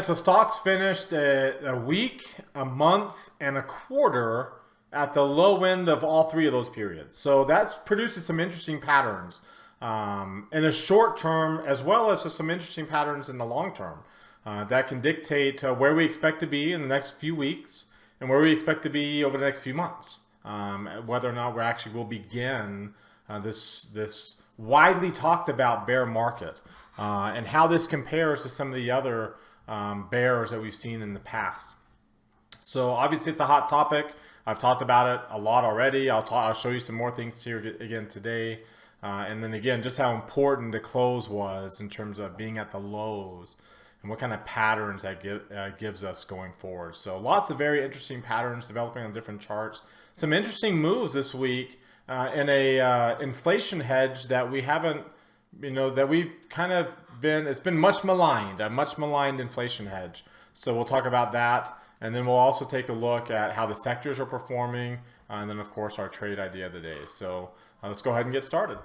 So stocks finished a week, a month, and a quarter at the low end of all three of those periods. So that's produces some interesting patterns in the short term, as well as some interesting patterns in the long term that can dictate where we expect to be in the next few weeks and where we expect to be over the next few months. Whether or not we actually will begin this widely talked about bear market and how this compares to some of the other bears that we've seen in the past. So obviously it's a hot topic. I've talked about it a lot already. I'll show you some more things here again today. And then again, just how important the close was in terms of being at the lows and what kind of patterns that gives us going forward. So lots of very interesting patterns developing on different charts. Some interesting moves this week in a inflation hedge that we haven't, that we've kind of it's been much maligned, a much maligned inflation hedge. So we'll talk about that. And then we'll also take a look at how the sectors are performing. And then of course our trade idea of the day. So let's go ahead and get started.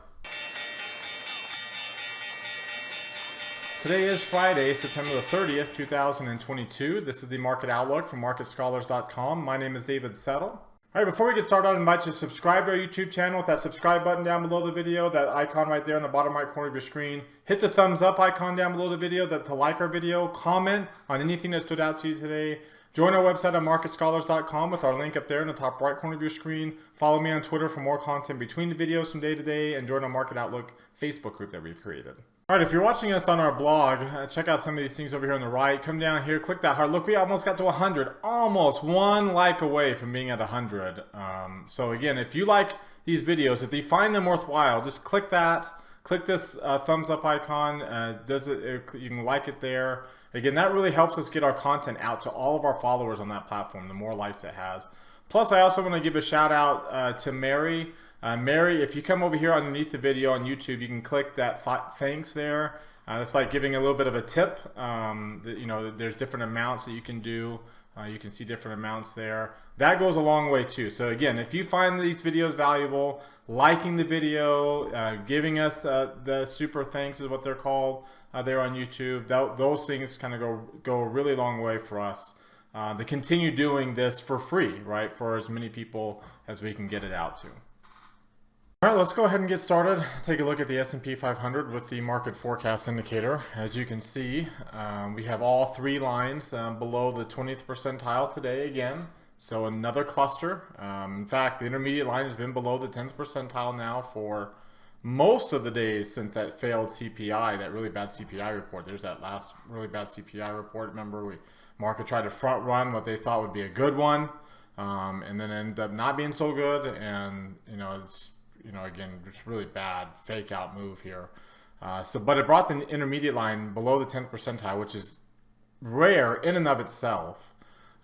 Today is Friday, September the 30th, 2022. This is the Market Outlook from MarketScholars.com. My name is David Settle. All right, before we get started, I invite you to subscribe to our YouTube channel with that subscribe button down below the video, that icon right there in the bottom right corner of your screen. Hit the thumbs up icon down below the video to like our video. Comment on anything that stood out to you today. Join our website at MarketScholars.com with our link up there in the top right corner of your screen. Follow me on Twitter for more content between the videos from day to day, and join our Market Outlook Facebook group that we've created. All right, if you're watching us on our blog, check out some of these things over here on the right. Come down here, click that heart. Look, we almost got to 100, almost one like away from being at 100. So again, if you like these videos, if you find them worthwhile, just click that. Click this thumbs up icon. You can like it there. Again, that really helps us get our content out to all of our followers on that platform, the more likes it has. Plus, I also want to give a shout out to Mary. Mary, if you come over here underneath the video on YouTube, you can click that thanks there. It's like giving a little bit of a tip. There's different amounts that you can do. You can see different amounts there. That goes a long way too. So again, if you find these videos valuable, liking the video, giving us the super thanks is what they're called there on YouTube, those things kind of go a really long way for us to continue doing this for free, right? For as many people as we can get it out to. All right, let's go ahead and get started. Take a look at the S&P 500 with the market forecast indicator. As you can see, we have all three lines below the 20th percentile today again. So another cluster. In fact, the intermediate line has been below the 10th percentile now for most of the days since that failed CPI, that really bad CPI report. There's that last really bad CPI report. Remember, market tried to front run what they thought would be a good one, and then ended up not being so good. And again, it's really bad fake out move here. But it brought the intermediate line below the 10th percentile, which is rare in and of itself.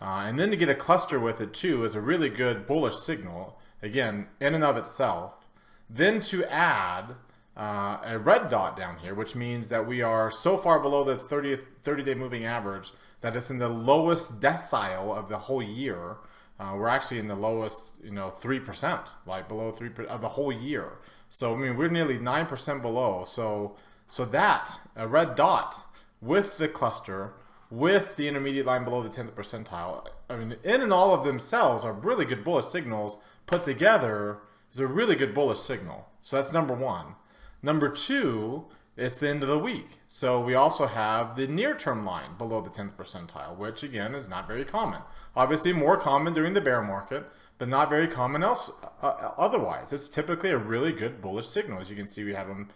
And then to get a cluster with it too is a really good bullish signal, again, in and of itself. Then to add a red dot down here, which means that we are so far below the 30-day moving average that it's in the lowest decile of the whole year. We're actually in the lowest, 3%, like below 3% of the whole year. So, I mean, we're nearly 9% below. So that, a red dot with the cluster, with the intermediate line below the 10th percentile, I mean, in and all of themselves are really good bullish signals. Put together is a really good bullish signal. So that's number one. Number two, it's the end of the week. So we also have the near-term line below the 10th percentile, which again is not very common. Obviously more common during the bear market, but not very common otherwise. It's typically a really good bullish signal. As you can see, we have them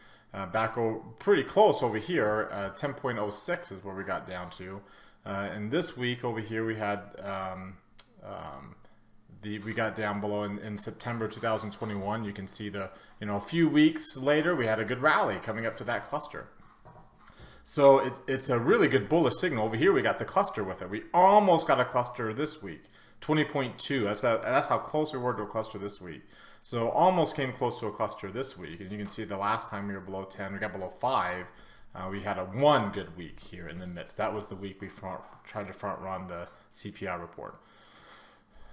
back pretty close over here. 10.06 is where we got down to. And this week over here we had we got down below in September 2021. You can see a few weeks later we had a good rally coming up to that cluster. So it's a really good bullish signal. Over here we got the cluster with it. We almost got a cluster this week, 20.2. That's how close we were to a cluster this week. So almost came close to a cluster this week. And you can see the last time we were below 10, we got below 5. We had one good week here in the midst. That was the week we tried to front run the CPI report.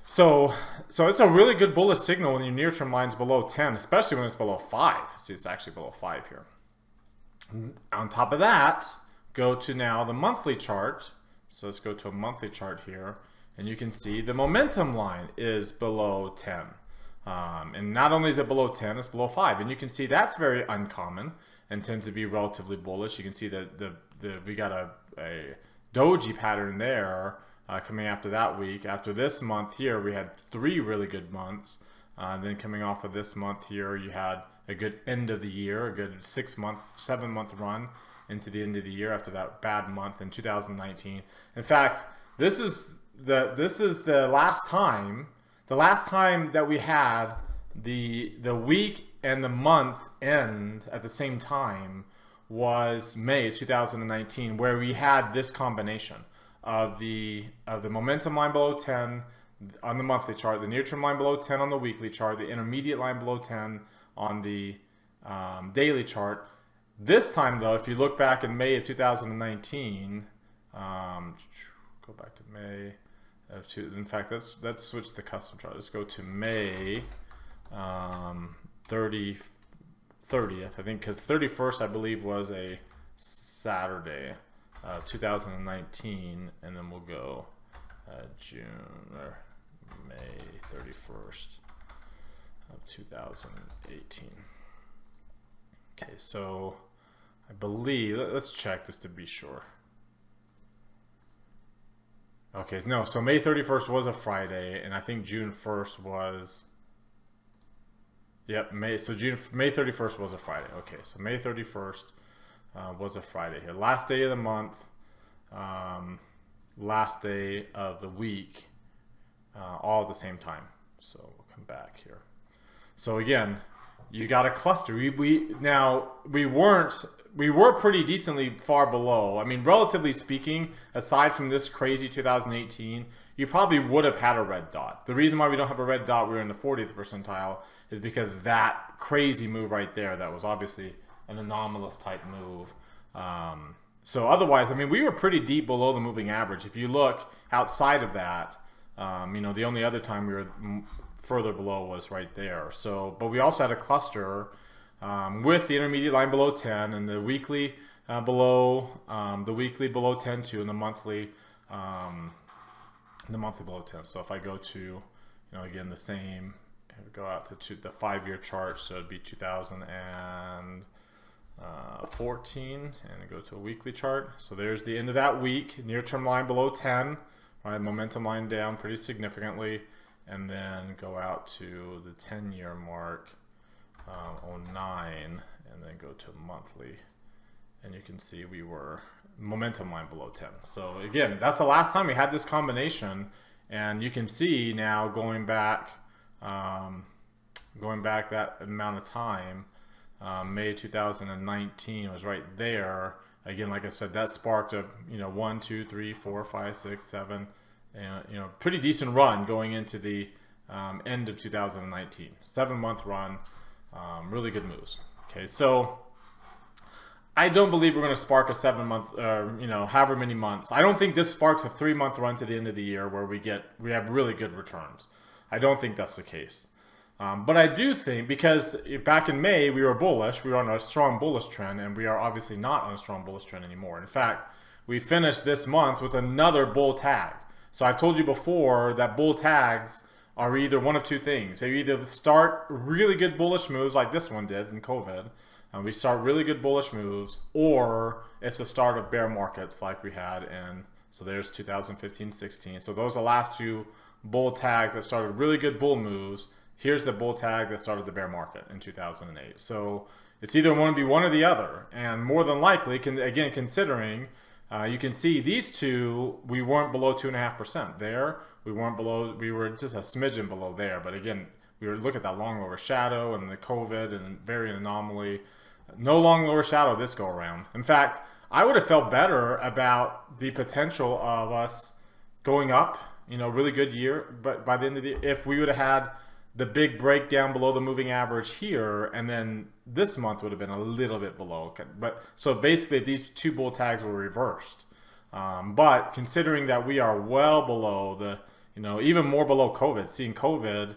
So it's a really good bullish signal when your near-term line's below 10, especially when it's below 5. See, it's actually below 5 here. On top of that, go to now the monthly chart. So let's go to a monthly chart here, and you can see the momentum line is below 10. And not only is it below 10, it's below 5. And you can see that's very uncommon and tends to be relatively bullish. You can see that we got a doji pattern there coming after that week. After this month here, we had 3 really good months. Then coming off of this month here, you had a good end of the year, a good 7-month run into the end of the year after that bad month in 2019. In fact, this is the last time that we had the week and the month end at the same time was May 2019, where we had this combination of the momentum line below 10 on the monthly chart, the near-term line below 10 on the weekly chart, the intermediate line below 10 on the daily chart. This time, though, if you look back in May of 2019, go back to May of in fact, let's switch the custom chart. Let's go to May 30th, I think, because 31st, I believe, was a Saturday of 2019, and then we'll go June or May 31st of 2018. Okay, so I believe, let's check this to be sure. Okay, no, so May 31st was a Friday, and I think June 1st was, yep, May 31st was a Friday. Okay, so May 31st was a Friday here. Last day of the month, last day of the week, all at the same time. So we'll come back here. So again, you got a cluster. We were pretty decently far below. I mean, relatively speaking, aside from this crazy 2018, you probably would have had a red dot. The reason why we don't have a red dot, we're in the 40th percentile, is because that crazy move right there, that was obviously an anomalous type move. So otherwise, I mean, we were pretty deep below the moving average. If you look outside of that, you know, the only other time we were further below was right there. So, but we also had a cluster with the intermediate line below 10 and the weekly below 10 too, and the monthly below 10. So if I go to, you know, again the same, go out to the 5-year chart, so it'd be 2014, and go to a weekly chart. So there's the end of that week, near-term line below 10, right? Momentum line down pretty significantly, and then go out to the 10-year mark. 09, and then go to monthly, and you can see we were momentum line below 10. So again, that's the last time we had this combination, and you can see now going back that amount of time, May 2019 was right there. Again, like I said, that sparked a 1, 2, 3, 4, 5, 6, 7, and pretty decent run going into the end of 2019. 7-month run. Really good moves. Okay, so I don't believe we're going to spark a 7-month, however many months. I don't think this sparks a 3-month run to the end of the year where we have really good returns. I don't think that's the case. But I do think, because back in May we were bullish, we were on a strong bullish trend, and we are obviously not on a strong bullish trend anymore. In fact, we finished this month with another bull tag. So I've told you before that bull tags are either one of two things. They either start really good bullish moves like this one did in COVID, and we start really good bullish moves, or it's the start of bear markets like we had in, so there's 2015-16. So those are the last two bull tags that started really good bull moves. Here's the bull tag that started the bear market in 2008. So it's either going to be one or the other, and more than likely, again, considering you can see these two, we weren't below 2.5% there. We weren't below, we were just a smidgen below there. But again, we were look at that long lower shadow and the COVID and very anomaly. No long lower shadow this go around. In fact, I would have felt better about the potential of us going up, really good year. But by the end of the year, if we would have had the big breakdown below the moving average here, and then this month would have been a little bit below. But so basically, if these two bull tags were reversed, but considering that we are well below the, even more below COVID, seeing COVID,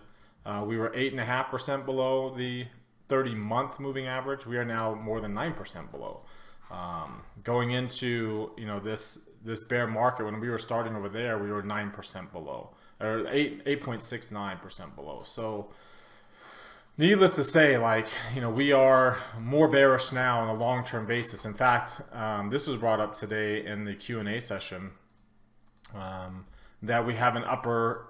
we were 8.5% below the 30-month moving average. We are now more than 9% below. Going into, this bear market, when we were starting over there, we were 9% below, or 8.69% below. So needless to say, like, you know, we are more bearish now on a long-term basis. In fact, this was brought up today in the Q&A session, that we have an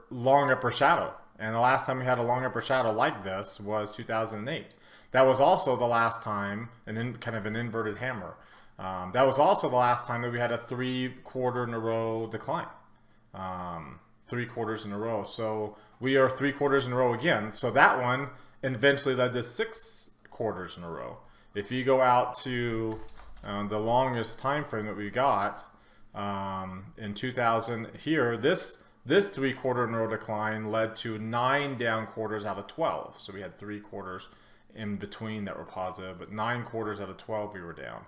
long upper shadow. And the last time we had a long upper shadow like this was 2008. That was also the last time, kind of an inverted hammer. That was also the last time that we had a 3-quarter in a row decline. 3 quarters in a row. So we are 3 quarters in a row again. So that one eventually led to 6 quarters in a row. If you go out to the longest time frame that we got in 2000 here, this 3-quarter in a row decline led to 9 down quarters out of 12. So we had 3 quarters in between that were positive, but 9 quarters out of 12 we were down.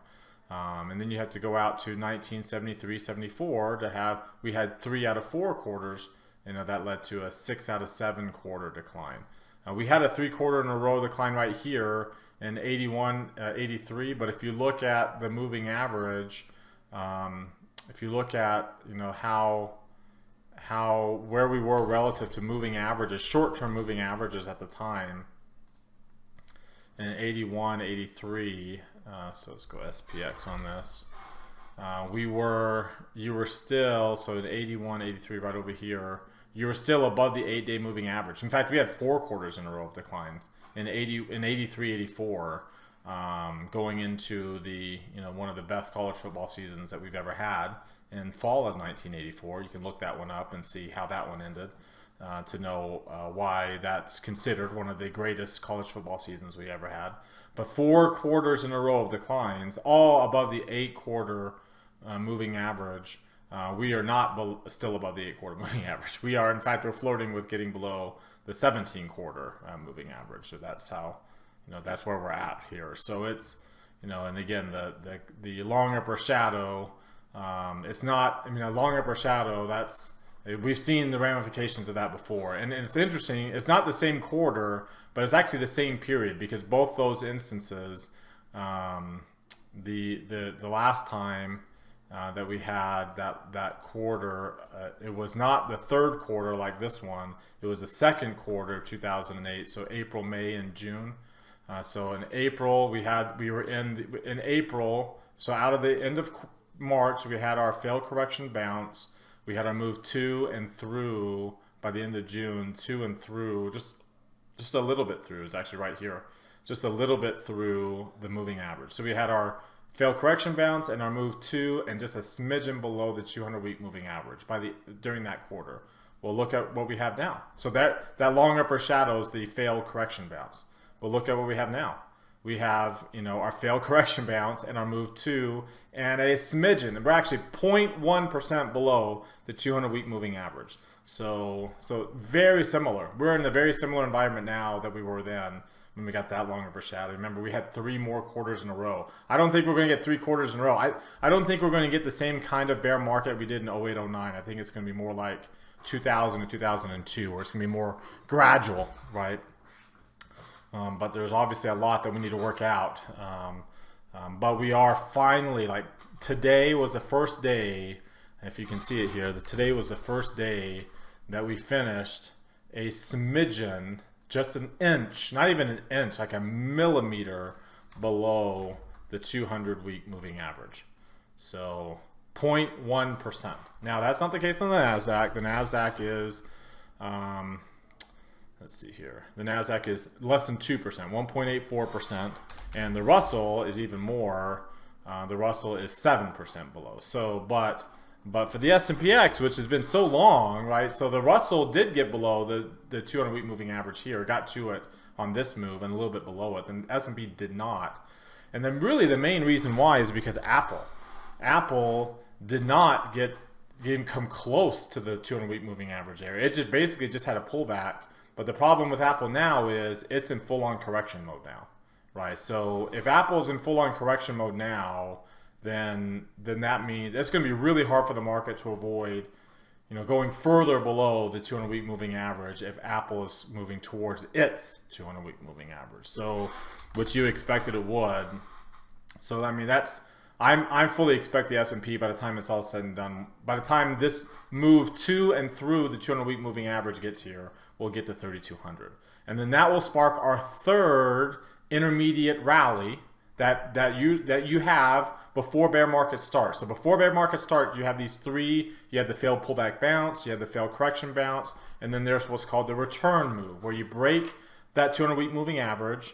And then you have to go out to 1973, 74 to have, we had 3 out of 4 quarters, you know, that led to a 6 out of 7 quarter decline. We had a 3-quarter in a row decline right here in 81, 83, but if you look at the moving average, if you look at, you know, where we were relative to moving averages, short-term moving averages at the time, in 81, 83, so let's go SPX on this. You were still, so in 81, 83, right over here, you were still above the 8-day moving average. In fact, we had 4 quarters in a row of declines in 83, 84, going into the, you know, one of the best college football seasons that we've ever had in fall of 1984. You can look that one up and see how that one ended, to know why that's considered one of the greatest college football seasons we ever had. But 4 quarters in a row of declines, all above the 8-quarter moving average. We are not still above the 8-quarter moving average. We are, in fact, we're flirting with getting below the 17-quarter moving average. So that's how, you know, that's where we're at here. So it's, you know, and again, the long upper shadow, it's not, I mean, a long upper shadow, that's, we've seen the ramifications of that before. And it's interesting, it's not the same quarter, but it's actually the same period, because both those instances, the last time that we had that quarter, it was not the 3rd quarter like this one, it was the 2nd quarter of 2008, so April, May, and June. So in April, we were in April, so out of the end of March, we had our failed correction bounce. We had our move to and through by the end of June, to and through, just a little bit through. It's actually right here, just a little bit through the moving average. So we had our failed correction bounce and our move to, and just a smidgen below the 200-week moving average during that quarter. Well, look at what we have now. So that long upper shadow is the failed correction bounce. But look at what we have now. We have, you know, our failed correction bounce and our move to, and a smidgen. We're actually 0.1% below the 200-week moving average. So very similar. We're in a very similar environment now that we were then when we got that long upper shadow. Remember, we had 3 more quarters in a row. I don't think we're going to get 3 quarters in a row. I don't think we're going to get the same kind of bear market we did in 08, 09. I think it's going to be more like 2000 to 2002, where it's going to be more gradual, right? But there's obviously a lot that we need to work out. But we are finally, like, today was the first day, if you can see it here, today was the first day that we finished a smidgen, just an inch, not even an inch, like a millimeter below the 200-week moving average. So 0.1%. Now, that's not the case on the NASDAQ. The NASDAQ is, let's see here. The NASDAQ is less than 2%, 1.84%. And the Russell is even more. The Russell is 7% below. So, but for the S&PX, which has been so long, right? So the Russell did get below the 200-week moving average here, got to it on this move and a little bit below it, and S&P did not. And then really the main reason why is because Apple did not even come close to the 200-week moving average area. It just basically just had a pullback. But the problem with Apple now is it's in full-on correction mode now, right? So if Apple's in full-on correction mode now, then that means it's going to be really hard for the market to avoid, you know, going further below the 200-week moving average if Apple is moving towards its 200-week moving average. So, which you expected it would. So I mean, that's I'm fully expect the S&P by the time it's all said and done. By the time this move to and through the 200-week moving average gets here, we'll get to 3,200, and then that will spark our third intermediate rally that you have before bear market starts. So before bear market starts, you have these three. You have the failed pullback bounce, you have the failed correction bounce, and then there's what's called the return move, where you break that 200-week moving average,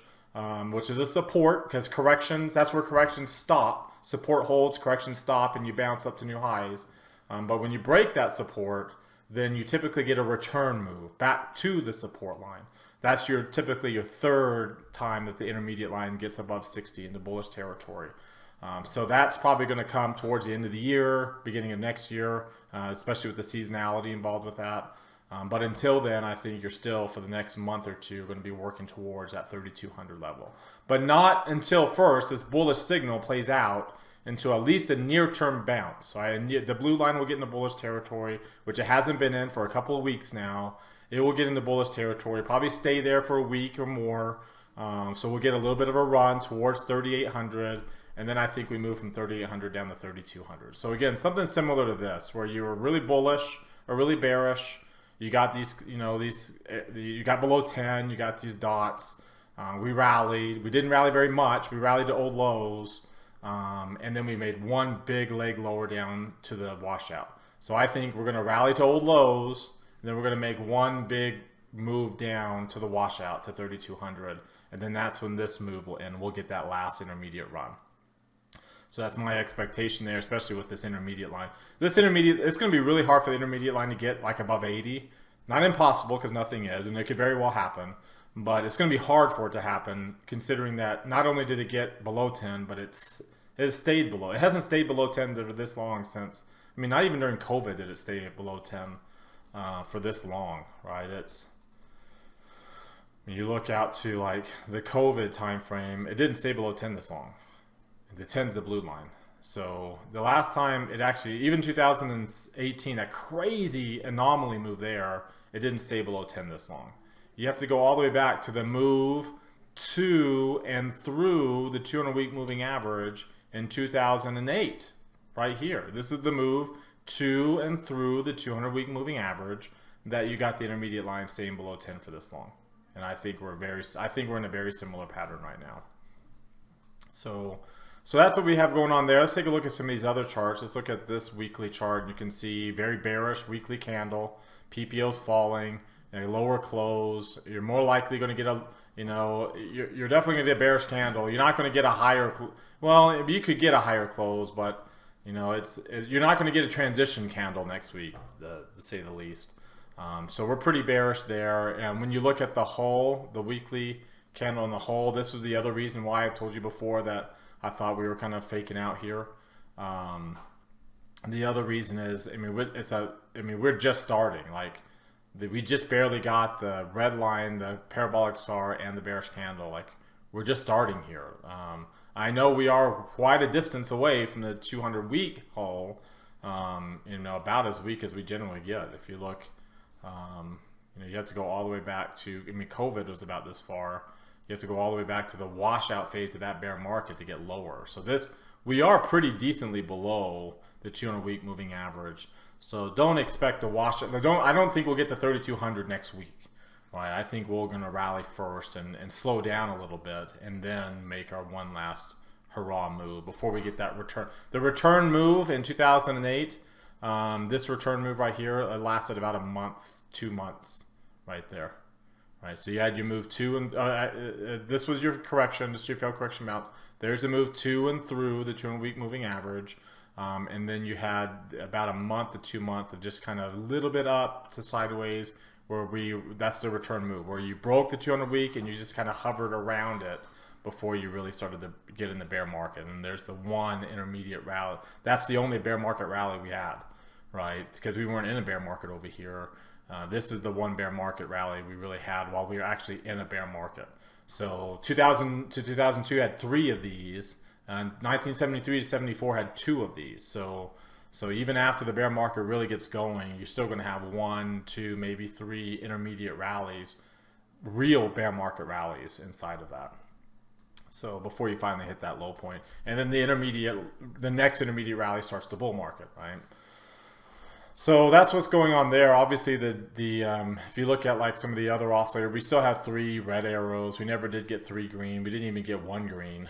which is a support, because corrections, that's where corrections stop. Support holds, corrections stop, and you bounce up to new highs. But when you break that support, then you typically get a return move back to the support line. That's typically your third time that the intermediate line gets above 60 into bullish territory. So that's probably going to come towards the end of the year, beginning of next year, especially with the seasonality involved with that. But until then, I think you're still, for the next month or two, going to be working towards that 3,200 level. But not until first this bullish signal plays out into at least a near-term bounce. So the blue line will get into bullish territory, which it hasn't been in for a couple of weeks now. It will get into bullish territory, probably stay there for a week or more. So we'll get a little bit of a run towards 3,800. And then I think we move from 3,800 down to 3,200. So again, something similar to this, where you were really bullish or really bearish. You got these, you got below 10, you got these dots. We rallied. We didn't rally very much. We rallied to old lows. And then we made one big leg lower down to the washout. So I think we're going to rally to old lows. And then we're going to make one big move down to the washout to 3,200. And then that's when this move will end. We'll get that last intermediate run. So that's my expectation there, especially with this intermediate line. This intermediate, it's going to be really hard for the intermediate line to get like above 80. Not impossible, because nothing is, and it could very well happen. But it's going to be hard for it to happen, considering that not only did it get below 10, but it has stayed below. It hasn't stayed below 10 for this long since, I mean, not even during COVID did it stay below 10 for this long, right? When you look out to like the COVID time frame, it didn't stay below 10 this long. The 10's the blue line. So the last time it actually, even 2018, that crazy anomaly move there, it didn't stay below 10 this long. You have to go all the way back to the move to and through the 200-week moving average in 2008, right here. This is the move to and through the 200-week moving average that you got the intermediate line staying below 10 for this long. And I think we're in a very similar pattern right now. So that's what we have going on there. Let's take a look at some of these other charts. Let's look at this weekly chart. You can see very bearish weekly candle. PPO's falling, a lower close. You're more likely going to get you're definitely going to get a bearish candle. You're not going to get a higher, well, you could get a higher close, but you're not going to get a transition candle next week, to say the least. So we're pretty bearish there. And when you look at the whole, the weekly candle in the whole, this was the other reason why I've told you before that I thought we were kind of faking out here. The other reason is, we're just starting. We just barely got the red line, the parabolic star, and the bearish candle. Like, we're just starting here. I know we are quite a distance away from the 200-week haul. About as weak as we generally get. If you look, you have to go all the way back to, COVID was about this far. You have to go all the way back to the washout phase of that bear market to get lower. So we are pretty decently below the 200-week moving average. So don't expect to wash it. I don't think we'll get to 3,200 next week. Right? I think we're going to rally first and slow down a little bit, and then make our one last hurrah move before we get that return. The return move in 2008, this return move right here, it lasted about a month, 2 months, right there. Right, so you had your move to and this was your correction, just your failed correction bounce. There's a move to and through the 200-week moving average, and then you had about a month to 2 months of just kind of a little bit up to sideways, where that's the return move, where you broke the 200-week and you just kind of hovered around it before you really started to get in the bear market. And there's the one intermediate rally. That's the only bear market rally we had, right? Because we weren't in a bear market over here. This is the one bear market rally we really had while we were actually in a bear market. So 2000 to 2002 had 3 of these, and 1973 to 74 had 2 of these. So even after the bear market really gets going, you're still going to have 1, 2, maybe 3 intermediate rallies, real bear market rallies inside of that. So before you finally hit that low point, and then the next intermediate rally starts the bull market, right? So that's what's going on there. Obviously, if you look at like some of the other oscillators, we still have 3 red arrows. We never did get 3 green. We didn't even get 1 green.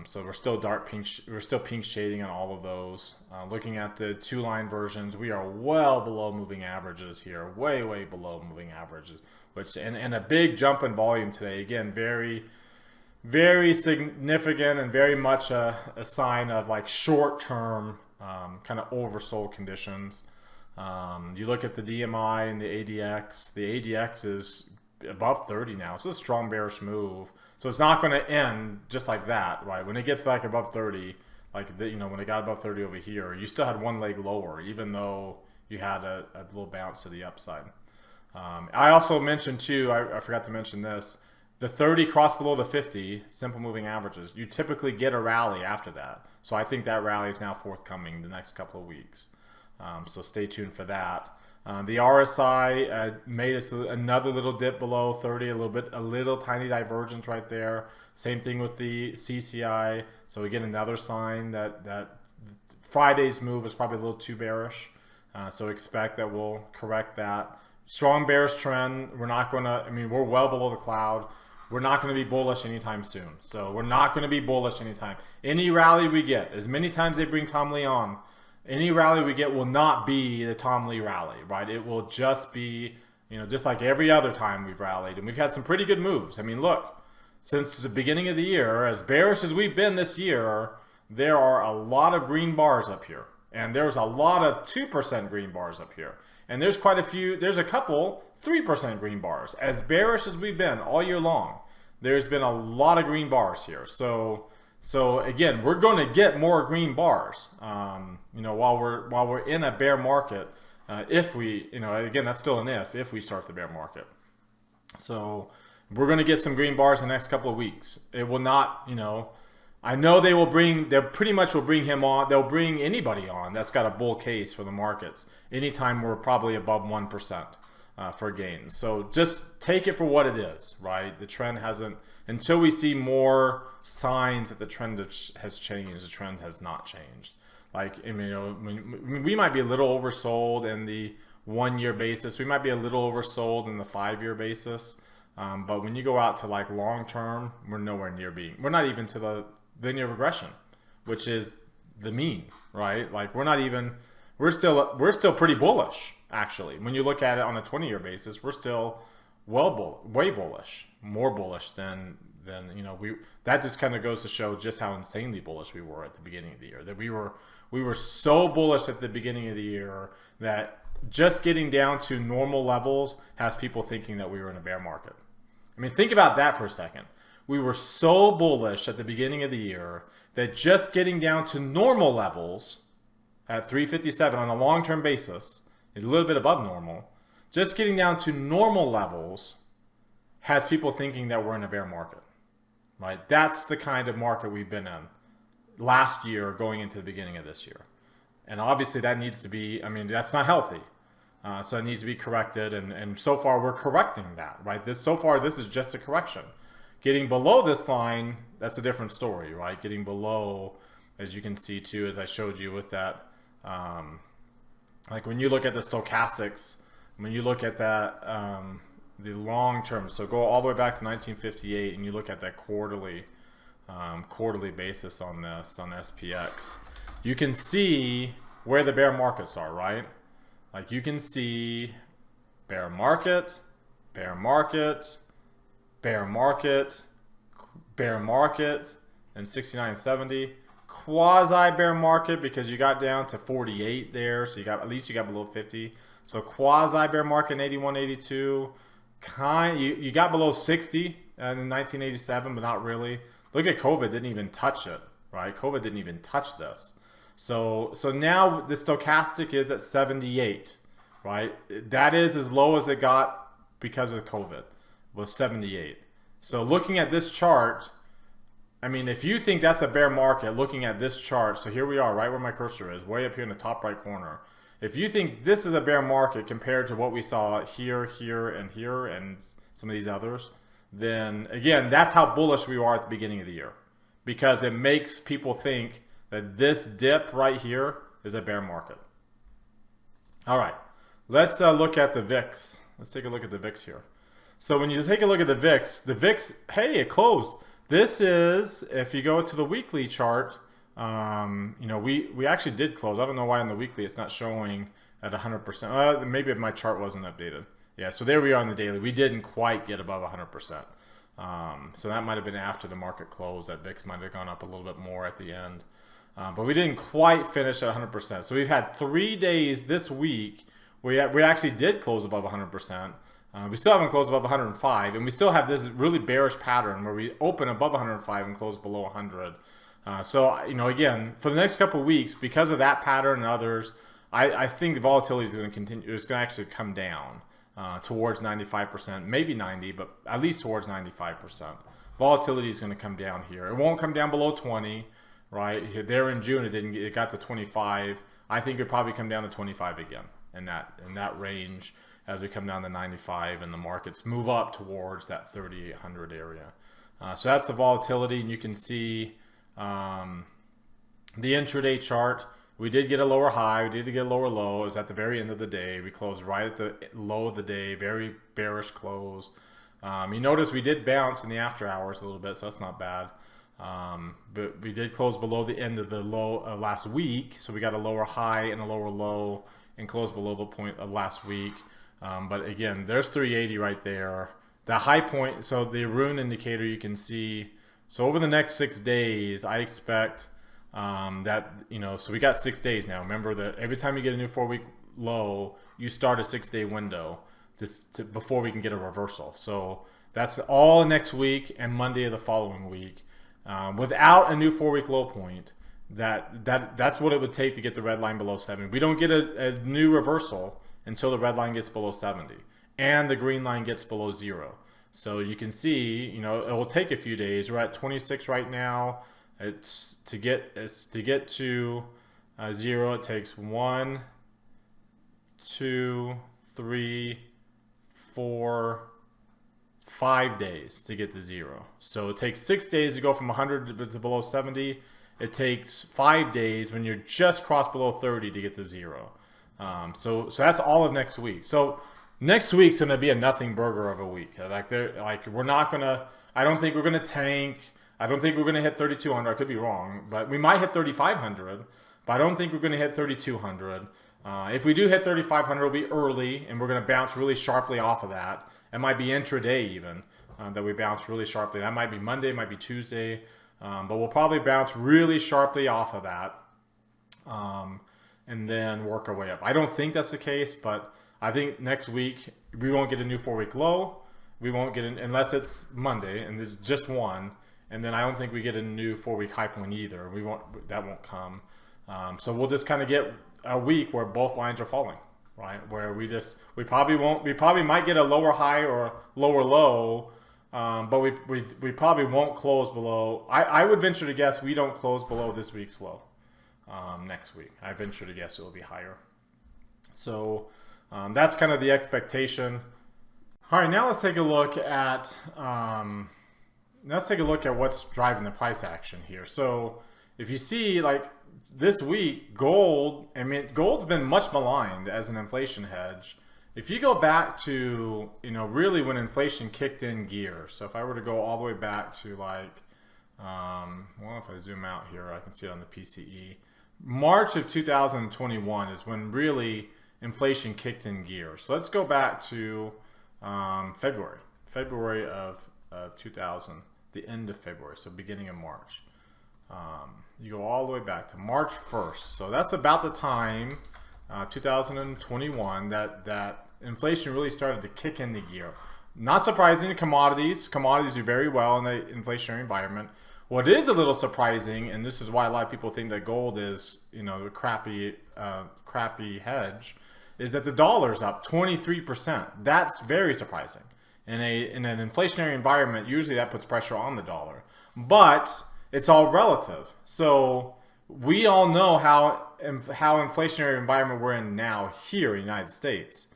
So we're still dark pink. We're still pink shading on all of those. Looking at the 2-line versions, we are well below moving averages here, way below moving averages. Which and a big jump in volume today. Again, very significant and very much a sign of like short-term kind of oversold conditions. You look at the DMI and the ADX. The ADX is above 30 now. So it's a strong bearish move. So it's not going to end just like that, right? When it gets like above 30, like when it got above 30 over here, you still had one leg lower, even though you had a little bounce to the upside. I also mentioned too, I forgot to mention this, the 30 cross below the 50 simple moving averages. You typically get a rally after that. So I think that rally is now forthcoming the next couple of weeks. So stay tuned for that. The RSI made us another little dip below 30, a little tiny divergence right there. Same thing with the CCI. So again, another sign that Friday's move is probably a little too bearish. So expect that we'll correct that. Strong bearish trend. We're not going to, we're well below the cloud. We're not going to be bullish anytime soon. So we're not going to be bullish anytime. Any rally we get, as many times they bring Tom Lee on, any rally we get will not be the Tom Lee rally, right? It will just be, just like every other time we've rallied. And we've had some pretty good moves. Look, since the beginning of the year, as bearish as we've been this year, there are a lot of green bars up here. And there's a lot of 2% green bars up here. And there's a couple 3% green bars. As bearish as we've been all year long, there's been a lot of green bars here. So again, we're going to get more green bars, while we're in a bear market. If we, again, that's still an if we start the bear market. So we're going to get some green bars in the next couple of weeks. It will not, I know they pretty much will bring him on. They'll bring anybody on that's got a bull case for the markets. Anytime we're probably above 1%. For gains. So just take it for what it is, right? The trend hasn't, until we see more signs that the trend has changed, the trend has not changed. Like, we might be a little oversold in the 1-year basis. We might be a little oversold in the 5-year basis. But when you go out to like long term, we're nowhere near we're not even to the linear regression, which is the mean, right? Like we're still pretty bullish. Actually, when you look at it on a 20-year basis, we're still way bullish, more bullish than that just kind of goes to show just how insanely bullish we were at the beginning of the year. That we were so bullish at the beginning of the year that just getting down to normal levels has people thinking that we were in a bear market. Think about that for a second. We were so bullish at the beginning of the year that just getting down to normal levels at 357 on a long-term basis, a little bit above normal, just getting down to normal levels has people thinking that we're in a bear market, right? That's the kind of market we've been in last year going into the beginning of this year. And obviously that needs to be, that's not healthy. So it needs to be corrected. And so far we're correcting that, right? This is just a correction. Getting below this line, that's a different story, right? Getting below, as you can see too, as I showed you with that, like when you look at the stochastics, when you look at that, the long term, so go all the way back to 1958 and you look at that quarterly basis on this, on SPX, you can see where the bear markets are, right? Like you can see bear market, bear market, bear market, bear market, and 69.70. Quasi bear market because you got down to 48 there, so at least you got below 50. So quasi bear market in 81, 82. You got below 60 in 1987, but not really. Look at COVID, didn't even touch it, right? COVID didn't even touch this. So now the stochastic is at 78, right? That is as low as it got because of COVID, was 78. So looking at this chart, if you think that's a bear market, looking at this chart, so here we are, right where my cursor is, way up here in the top right corner. If you think this is a bear market compared to what we saw here, and some of these others, then again, that's how bullish we are at the beginning of the year, because it makes people think that this dip right here is a bear market. All right, let's look at the VIX. Let's take a look at the VIX here. So when you take a look at the VIX, hey, it closed. This is, if you go to the weekly chart, you know, we actually did close. I don't know why on the weekly it's not showing at 100%. Maybe if my chart wasn't updated. Yeah, so there we are on the daily. We didn't quite get above 100%. So that might have been after the market closed. That VIX might have gone up a little bit more at the end. But we didn't quite finish at 100%. So we've had 3 days this week where we actually did close above 100%. We still haven't closed above 105, and we still have this really bearish pattern where we open above 105 and close below 100. So, you know, again, for the next couple of weeks, because of that pattern and others, I think the volatility is going to continue. It's going to actually come down towards 95%, maybe 90, but at least towards 95%. Volatility is going to come down here. It won't come down below 20, right? There in June, it got to 25. I think it'll probably come down to 25 again in that range as we come down to 95 and the markets move up towards that 3,800 area. So that's the volatility, and you can see the intraday chart. We did get a lower high, we did get a lower low. It was at the very end of the day. We closed right at the low of the day, very bearish close. You notice we did bounce in the after hours a little bit, so that's not bad. But we did close below the end of the low of last week, so we got a lower high and a lower low and closed below the point of last week. But again, there's 380 right there. The high point, so the rune indicator you can see. So over the next 6 days, I expect that, you know, so we got 6 days now. Remember that every time you get a new 4-week low, you start a 6-day window before we can get a reversal. So that's all next week and Monday of the following week. Without a new 4-week low point, that's what it would take to get the red line below 70. We don't get a new reversal until the red line gets below 70 and the green line gets below 0. So you can see, you know, it will take a few days. We're at 26 right now. It's to get to 0. It takes 1, 2, 3, 4, 5 days to get to 0. So it takes 6 days to go from 100 to below 70. It takes 5 days when you're just crossed below 30 to get to 0. So that's all of next week. So next week's going to be a nothing burger of a week. We're not going to, I don't think we're going to tank. I don't think we're going to hit 3,200. I could be wrong, but we might hit 3,500, but I don't think we're going to hit 3,200. If we do hit 3,500, it'll be early, and we're going to bounce really sharply off of that. It might be intraday even that we bounce really sharply. That might be Monday, it might be Tuesday, but we'll probably bounce really sharply off of that. And then work our way up. I don't think that's the case, but I think next week we won't get a new 4-week low. We won't get unless it's Monday and there's just one. And then I don't think we get a new 4-week high point either. That won't come. So we'll just kind of get a week where both lines are falling, right? Where we probably might get a lower high or a lower low, but we probably won't close below. I would venture to guess we don't close below this week's low. Next week, I venture to guess it will be higher. So that's kind of the expectation. All right, now let's take a look at what's driving the price action here. So if you see, like this week, gold. I mean, gold's been much maligned as an inflation hedge. If you go back to, you know, really when inflation kicked in gear. So if I were to go all the way back to like, well, if I zoom out here, I can see it on the PCE. March of 2021 is when really inflation kicked in gear. So let's go back to February of 2000, the end of February, so beginning of March. You go all the way back to March 1st. So that's about the time, 2021, that inflation really started to kick into gear. Not surprising, commodities do very well in the inflationary environment. What is a little surprising, and this is why a lot of people think that gold is, you know, a crappy hedge, is that the dollar's up 23%. That's very surprising. In an inflationary environment, usually that puts pressure on the dollar. But it's all relative. So we all know how inflationary environment we're in now here in the United States.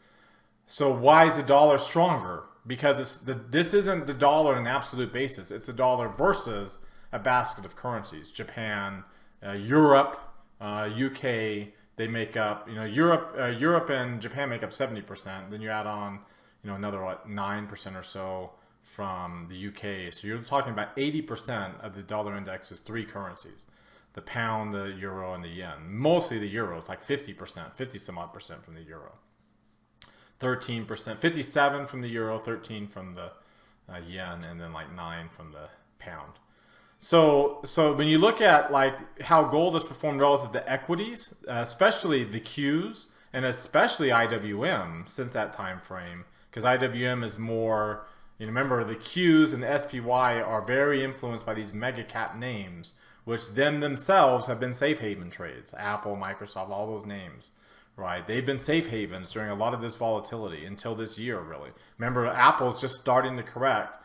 So why is the dollar stronger? because this isn't the dollar on an absolute basis. It's the dollar versus a basket of currencies. Japan, Europe, UK, they make up, Europe and Japan make up 70%. Then you add on, another 9% or so from the UK. So you're talking about 80% of the dollar index is three currencies: the pound, the euro, and the yen. Mostly the euro. It's like 50%, 50 some odd percent from the euro. 13%, 57 from the euro, 13 from the yen, and then like 9 from the pound. So when you look at like how gold has performed relative to equities, especially the Qs and especially IWM since that time frame, because IWM is more, remember the Qs and the SPY are very influenced by these mega cap names, which then themselves have been safe haven trades. Apple, Microsoft, all those names, right? They've been safe havens during a lot of this volatility until this year, really. Remember, Apple's just starting to correct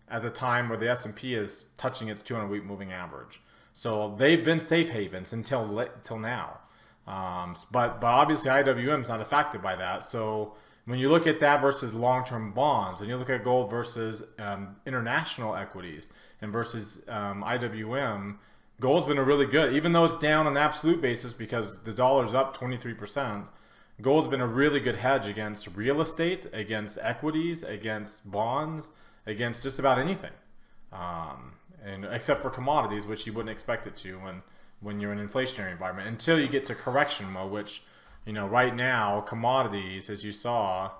at the time where the S&P is touching its 200-week moving average. So they've been safe havens until now. But obviously IWM is not affected by that. So when you look at that versus long-term bonds, and you look at gold versus international equities and versus IWM, gold's been a really good, even though it's down on an absolute basis because the dollar's up 23%, gold's been a really good hedge against real estate, against equities, against bonds, against just about anything, and except for commodities, which you wouldn't expect it to when you're in an inflationary environment, until you get to correction mode, which, right now, commodities, as you saw,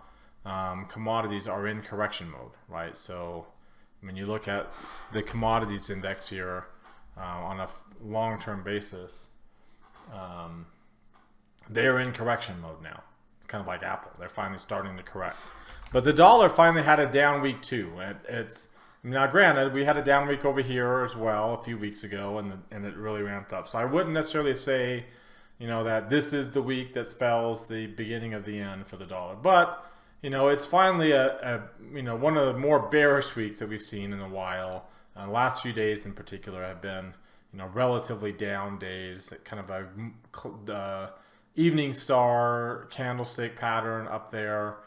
commodities are in correction mode, right? So when you look at the commodities index here on a long-term basis, they're in correction mode now, kind of like Apple. They're finally starting to correct. But the dollar finally had a down week too. Now, granted, we had a down week over here as well a few weeks ago, and it really ramped up. So I wouldn't necessarily say, that this is the week that spells the beginning of the end for the dollar. But, it's finally one of the more bearish weeks that we've seen in a while. The last few days in particular have been, relatively down days, kind of a evening star candlestick pattern up there.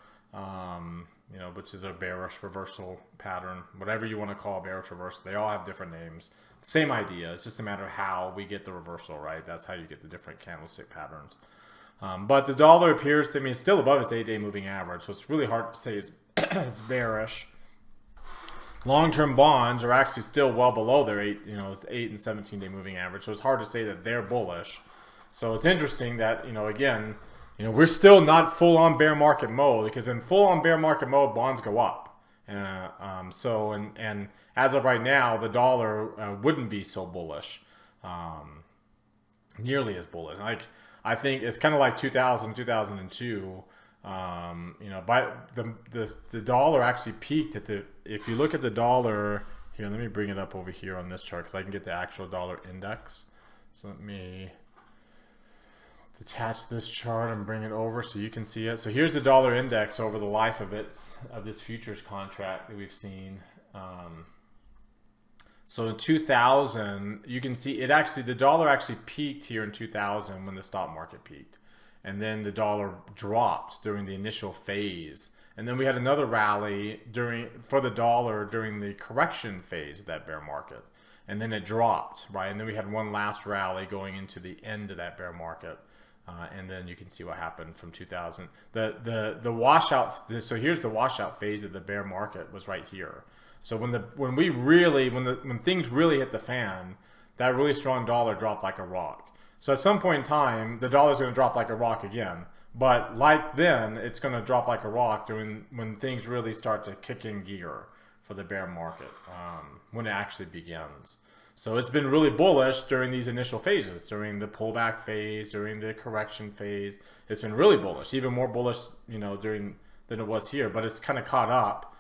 Which is a bearish reversal pattern, whatever you want to call a bearish reversal. They all have different names. Same idea. It's just a matter of how we get the reversal, right? That's how you get the different candlestick patterns. But the dollar appears to me it's still above its 8-day moving average, so it's really hard to say it's bearish. Long-term bonds are actually still well below their 8 and 17-day moving average, so it's hard to say that they're bullish. So it's interesting that, again, we're still not full-on bear market mode, because in full-on bear market mode, bonds go up. And as of right now, the dollar wouldn't be so bullish, nearly as bullish. Like, I think it's kind of like 2000, 2002. But the dollar actually peaked at if you look at the dollar here, let me bring it up over here on this chart because I can get the actual dollar index. So let me detach this chart and bring it over so you can see it. So here's the dollar index over the life of this futures contract that we've seen. So in 2000, you can see the dollar actually peaked here in 2000 when the stock market peaked. And then the dollar dropped during the initial phase. And then we had another rally for the dollar during the correction phase of that bear market. And then it dropped, right? And then we had one last rally going into the end of that bear market. And then you can see what happened from 2000. The washout. So here's the washout phase of the bear market was right here. So when things really hit the fan, that really strong dollar dropped like a rock. So at some point in time, the dollar's going to drop like a rock again. But like then, it's going to drop like a rock when things really start to kick in gear for the bear market, when it actually begins. So it's been really bullish during these initial phases, during the pullback phase, during the correction phase. It's been really bullish, even more bullish, than it was here. But it's kind of caught up.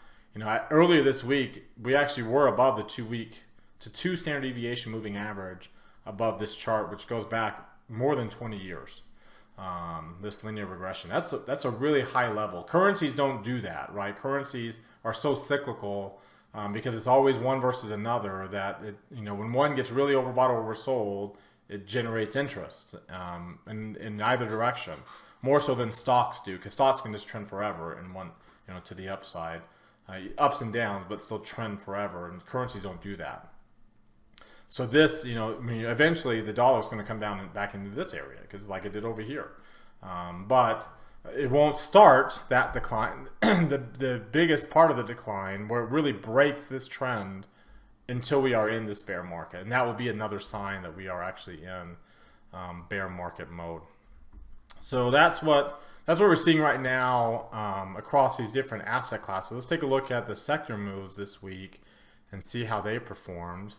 Earlier this week, we actually were above the 2 standard deviation moving average above this chart, which goes back more than 20 years. This linear regression. That's a really high level. Currencies don't do that, right? Currencies are so cyclical. Because it's always one versus another that when one gets really overbought or oversold, it generates interest in either direction, more so than stocks do, because stocks can just trend forever in one to the upside. ups and downs, but still trend forever, and currencies don't do that. So this, I mean, eventually the dollar is going to come down and back into this area, because like it did over here. But it won't start that decline, the biggest part of the decline, where it really breaks this trend, until we are in this bear market. And that will be another sign that we are actually in bear market mode. So that's what we're seeing right now across these different asset classes. Let's take a look at the sector moves this week and see how they performed.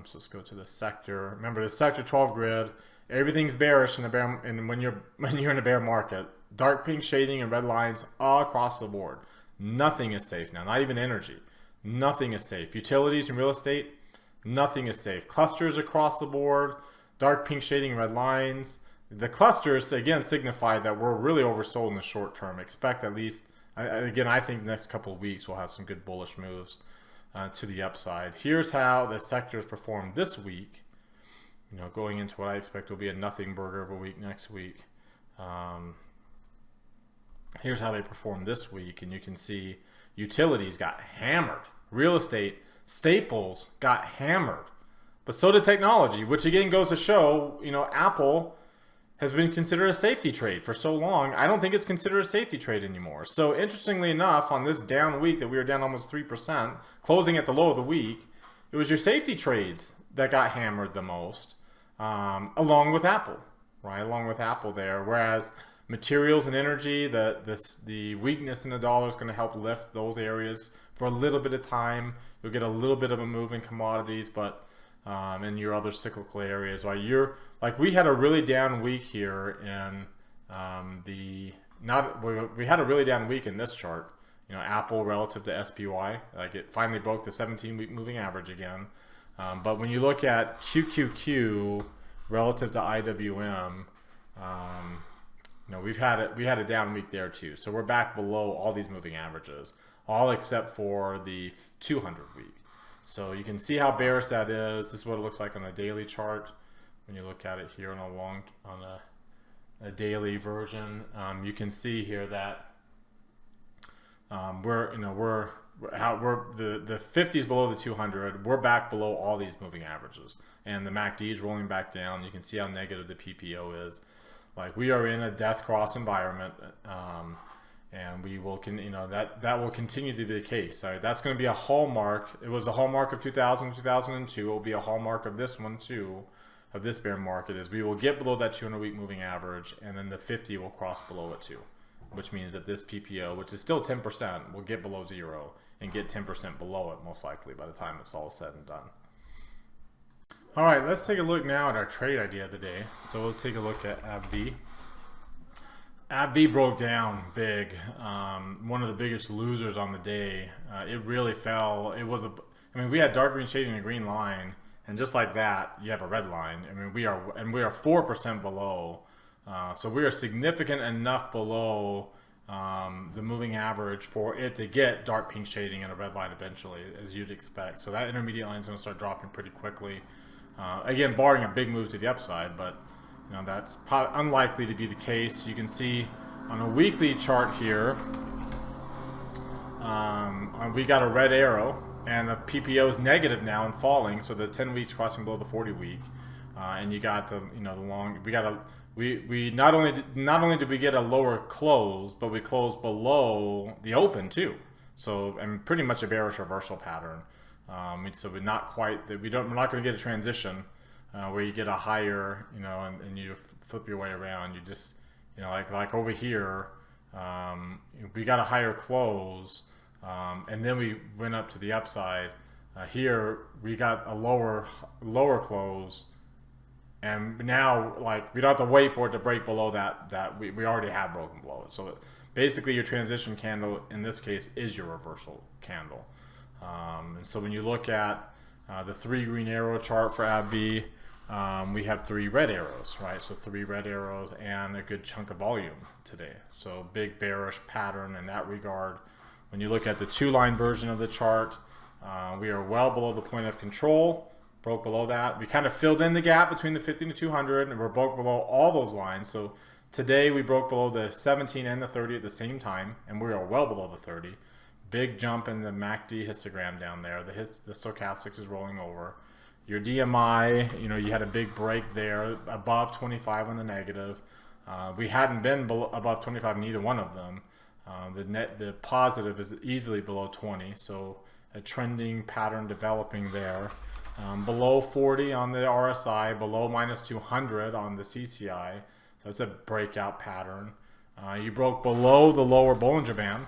So let's go to the sector. Remember, the sector 12 grid, everything's bearish in the bear, and when you're in a bear market, dark pink shading and red lines all across the board. Nothing is safe now, not even energy. Nothing is safe. Utilities and real estate, nothing is safe. Clusters across the board, dark pink shading, red lines. The clusters, again, signify that we're really oversold in the short term. Expect at least, again, I think the next couple of weeks we'll have some good bullish moves to the upside. Here's how the sectors performed this week. Going into what I expect will be a nothing burger of a week next week. Here's how they performed this week, and you can see utilities got hammered. Real estate, staples got hammered. But so did technology, which again goes to show, Apple has been considered a safety trade for so long. I don't think it's considered a safety trade anymore. So interestingly enough, on this down week that we were down almost 3%, closing at the low of the week, it was your safety trades that got hammered the most, along with Apple, right? Along with Apple there. Whereas materials and energy, the weakness in the dollar is going to help lift those areas for a little bit of time. You'll get a little bit of a move in commodities, but in your other cyclical areas, we had a really down week here in we had a really down week in this chart. Apple relative to SPY, like it finally broke the 17-week moving average again. But when you look at QQQ relative to IWM, we had a down week there too. So we're back below all these moving averages, all except for the 200 week. So you can see how bearish that is. This is what it looks like on a daily chart. When you look at it here on a daily version, you can see here that the 50 is below the 200. We're back below all these moving averages, and the MACD is rolling back down. You can see how negative the PPO is. Like, we are in a death cross environment, and we will that will continue to be the case. That's going to be a hallmark. It was a hallmark of 2000, 2002. It will be a hallmark of this one too, of this bear market, is we will get below that 200-week moving average, and then the 50 will cross below it too, which means that this PPO, which is still 10%, will get below zero and get 10% below it most likely by the time it's all said and done. All right, let's take a look now at our trade idea of the day. So we'll take a look at AbbVie. AbbVie broke down big. One of the biggest losers on the day. It really fell. We had dark green shading and a green line, and just like that, you have a red line. We are 4% below. So we are significant enough below the moving average for it to get dark pink shading and a red line eventually, as you'd expect. So that intermediate line is going to start dropping pretty quickly. Again, barring a big move to the upside, but that's probably unlikely to be the case. You can see on a weekly chart here, we got a red arrow, and the PPO is negative now and falling. So the 10 weeks crossing below the 40 week, and you got the long. We not only did we get a lower close, but we closed below the open too. So, and pretty much a bearish reversal pattern. So we're not quite that we're not going to get a transition where you get a higher, and you flip your way around. You just, like over here, we got a higher close, and then we went up to the upside. Here we got a lower close. And now, we don't have to wait for it to break below that we already have broken below it. So basically, your transition candle in this case is your reversal candle. And so when you look at the 3 green arrow chart for AbbVie, we have 3 red arrows, right? So 3 red arrows and a good chunk of volume today. So big bearish pattern in that regard. When you look at the 2-line version of the chart, we are well below the point of control. Broke below that. We kind of filled in the gap between the 50 and the 200, and we're broke below all those lines. So today we broke below the 17 and the 30 at the same time, and we are well below the 30. big jump in the MACD histogram down there. The stochastics is rolling over. Your DMI, you had a big break there above 25 on the negative. We hadn't been above 25 in either one of them. The positive is easily below 20, so a trending pattern developing there. Below 40 on the RSI, below minus 200 on the CCI, so it's a breakout pattern. You broke below the lower Bollinger Band,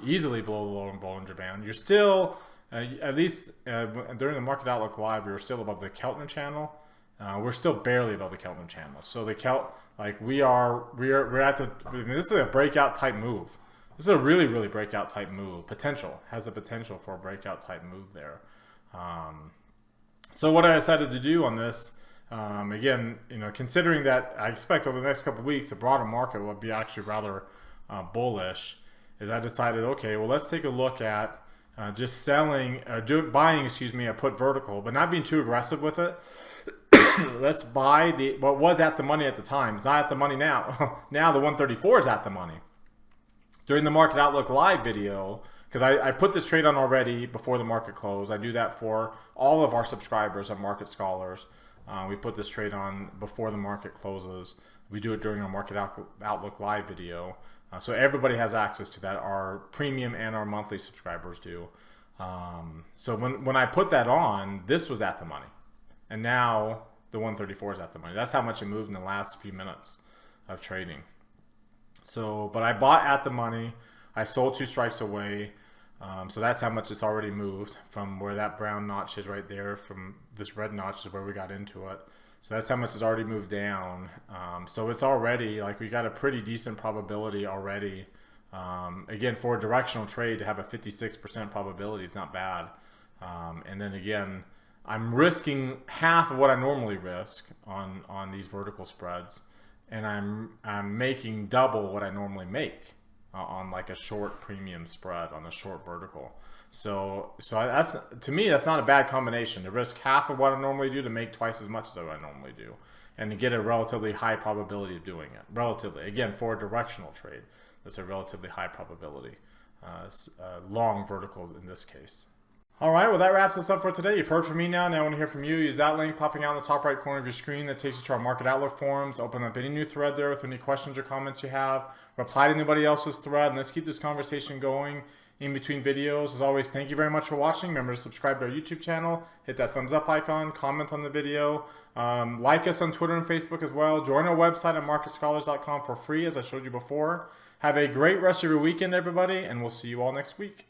easily below the lower Bollinger Band. You're still, at least during the Market Outlook Live, we were still above the Keltner channel. We're still barely above the Keltner channel. So the we're at the, this is a breakout type move. This is a really, really breakout type move. Has a potential for a breakout type move there. So what I decided to do on this, again, considering that I expect over the next couple of weeks the broader market will be actually rather bullish, is I decided, okay, well, let's take a look at just buying a put vertical, but not being too aggressive with it. Let's buy what was at the money at the time. It's not at the money now. Now the 134 is at the money. During the Market Outlook Live video, because I put this trade on already before the market closed. I do that for all of our subscribers of Market Scholars. We put this trade on before the market closes. We do it during our Market Outlook Live video. So everybody has access to that. Our premium and our monthly subscribers do. So when I put that on, this was at the money. And now the 134 is at the money. That's how much it moved in the last few minutes of trading. So, but I bought at the money. I sold 2 strikes away. So that's how much it's already moved from where that brown notch is right there. From this red notch is where we got into it. So that's how much it's already moved down. So it's already, we got a pretty decent probability already. Again, for a directional trade to have a 56% probability is not bad. And then again, I'm risking half of what I normally risk on these vertical spreads. And I'm making double what I normally make on a short premium spread on a short vertical. So that's, to me, that's not a bad combination to risk half of what I normally do to make twice as much as I normally do, and to get a relatively high probability of doing it. Relatively, again, for a directional trade, that's a relatively high probability. Long verticals in this case. All right, well, that wraps us up for today. You've heard from me now. Now I want to hear from you. Use that link popping out in the top right corner of your screen that takes you to our Market Outlook forums. Open up any new thread there with any questions or comments you have. Reply to anybody else's thread, and let's keep this conversation going in between videos. As always, thank you very much for watching. Remember to subscribe to our YouTube channel. Hit that thumbs up icon. Comment on the video. Like us on Twitter and Facebook as well. Join our website at marketscholars.com for free, as I showed you before. Have a great rest of your weekend, everybody, and we'll see you all next week.